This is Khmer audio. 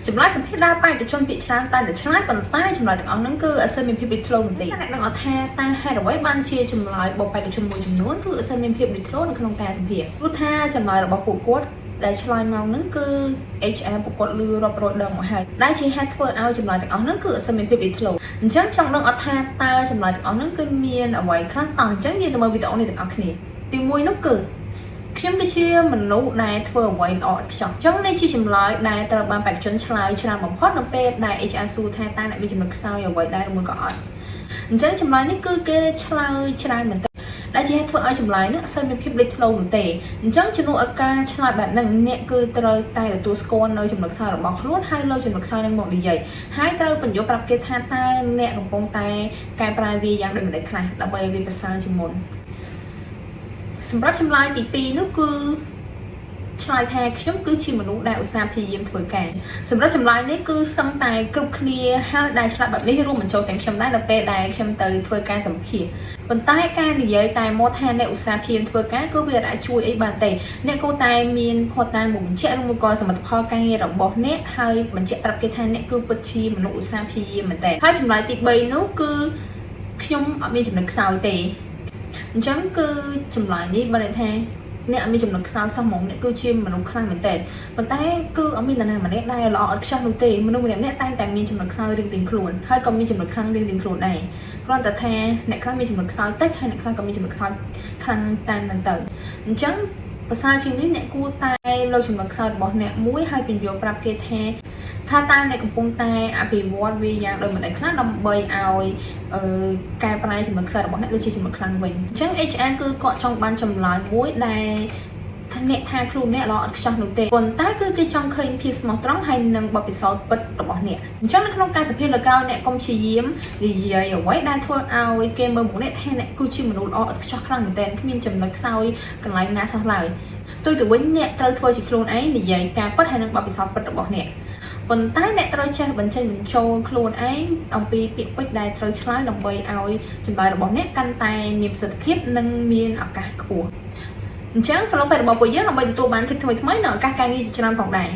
ចម្លើយសម្ភារដើរបែកទៅជនពាក្យច្រើនតែឆ្លើយប៉ុន្តែចម្លើយទាំងអស់ហ្នឹងគឺអត់សូវមានភាពលេចធ្លោបន្តិចអ្នកនឹងអត់ថាតើហេតុអ្វីបានជាចម្លើយបបបែកទៅជនមួយចំនួនគឺអត់សូវមានភាពលេចធ្លោនៅក្នុងការសម្ភារព្រោះថាចម្លើយរបស់ពួកគាត់ដែលឆ្លើយមកហ្នឹងគឺ HR ពួកគាត់លឺរាប់រយដងមកហើយដែលជាហេតុធ្វើឲ្យចម្លើយទាំងអស់ហ្នឹងគឺអត់សូវមានភាពលេចធ្លោអញ្ចឹងចង់ដឹងអត់ថាតើចម្លើយទាំងអស់ហ្នឹងគឺមានអ្វីខ្លះតោះអញ្ចឹងយើងទៅមើលវីដេអូនេះទាំងអស់គ្នាទី1នោះគឺខ្ញុំគឺជាមនុស្សដែលធ្វើអ្វីល្អឥតខ្ចោះអញ្ចឹងនេះជាចម្លើយដែលត្រូវបានបេក្ខជនឆ្លើយច្រើនបំផុតនៅពេលដែល HR សួរថាតើអ្នកមានចំណុចខ្សោយអ្វីដែរឬមួយក៏អត់អញ្ចឹងចម្លើយនេះគឺគេឆ្លើយច្រើនមែនទែនដែលជាធ្វើឲ្យចម្លើយនេះអត់សូវមានភាពលេចធ្លោនោះទេអញ្ចឹងជំនួសឲ្យការឆ្លើយបែបហ្នឹងអ្នកគឺត្រូវតែទទួលស្គាល់នៅចំណុចខ្សោយរបស់ខ្លួនហើយលើចំណុចខ្សោយហ្នឹងមកនិយាយហើយត្រូវបញ្យល់ប្រាប់គេថាតើអ្នកកំពុងតែកែប្រែវាយ៉ាងដូចម្តេចខ្លះដើម្បីឲ្យវាប្រសើរជាងមុនសម្រាប់ចម្លើយទី2នោះគឺឆ្លើយថាខ្ញុំគឺជាមនុស្សដែលឧស្សាហ៍ព្យាយាមធ្វើការសម្រាប់ចម្លើយនេះគឺសឹងតែគ្រប់គ្នាហើយដែលឆ្លើយបែបនេះរួមបញ្ចូលទាំងខ្ញុំដែរនៅពេលដែលខ្ញុំទៅធ្វើការសម្ភាសន៍ប៉ុន្តែការនិយាយតែមកថាអ្នកឧស្សាហ៍ព្យាយាមធ្វើការគឺវាអាចជួយអីបានទេអ្នកគួរតែមានភស្តុតាងមកបញ្ជាក់ឬមួយក៏សមិទ្ធផលការងាររបស់អ្នកហើយបញ្ជាក់ប្រាប់គេថាអ្នកគឺពិតជាមនុស្សឧស្សាហ៍ព្យាយាមមែនទេហើយចម្លើយទី3នោះគឺខ្ញុំអត់មានចំណុចខ្សោយទេអញ្ចឹងគឺចម្លើយនេះបើន័យថាអ្នកអត់មានចំណុចខ្សោយសោះហ្មងអ្នកគឺជាមនុស្សខ្លាំងមែនតើប៉ុន្តែគឺអត់មាននរណាម្នាក់ដែលល្អឥតខ្ចោះនោះទេមនុស្សម្នាក់តែងតែមានចំណុចខ្សោយរៀងៗខ្លួនហើយក៏មានចំណុចខ្លាំងរៀងៗខ្លួនដែរគ្រាន់តែថាអ្នកខ្លះមានចំណុចខ្សោយតិចហើយអ្នកខ្លះក៏មានចំណុចខ្សោយខ្លាំងតាមហ្នឹងទៅអញ្ចឹងភាសាជាងនេះអ្នកគួរតែលើកចំណុចខ្សោយរបស់អ្នកមួយហើយពន្យល់ប្រាប់គេថាតើអ្នកកំពុងតែអភិវឌ្ឍវាយ៉ាងដូចម្តេចខ្លះដើម្បីឲ្យកែប្រែចំណុចខ្សោយរបស់អ្នកទៅជាចំណុចខ្លាំងវិញអញ្ចឹង HR គឺគាត់ចង់បានចម្លើយមួយដែលអ្នកថាខ្លួនអ្នកល្អឥតខ្ចោះនោះទេប៉ុន្តែគឺគេចង់ឃើញភាពស្មោះត្រង់ហើយនឹងបទពិសោធន៍ពិតរបស់អ្នកអញ្ចឹងនៅក្នុងការសម្ភាសន៍លើកោអ្នកកុំព្យាយាមនិយាយអ្វីដែលធ្វើឲ្យគេមើលមកអ្នកថាអ្នកគឺជាមនុស្សល្អឥតខ្ចោះខ្លាំងមែនទែនគ្មានចំណុចខ្សោយកន្លែងណាសោះឡើយផ្ទុយទៅវិញអ្នកត្រូវធ្វើជាខ្លួនឯងនិយាយការពិតហើយនឹងបទពិសោធន៍ពិតរបស់អ្នកប៉ុន្តែអ្នកត្រូវចេះបញ្ចេញបញ្ចូលខ្លួនឯងអំពីពាក្យពេចន៍ដែលត្រូវឆ្លើយដើម្បីឲ្យចម្លើយរបស់អ្នកកាន់តែមានប្រសិទ្ធភាពនិងមានឱកាសខ្ពស់អញ្ចឹង follow page របស់ពួកយើងដើម្បីទទួលបាន tip ថ្មីៗនៅឱកាសការងារជាច្រើនផងដែរ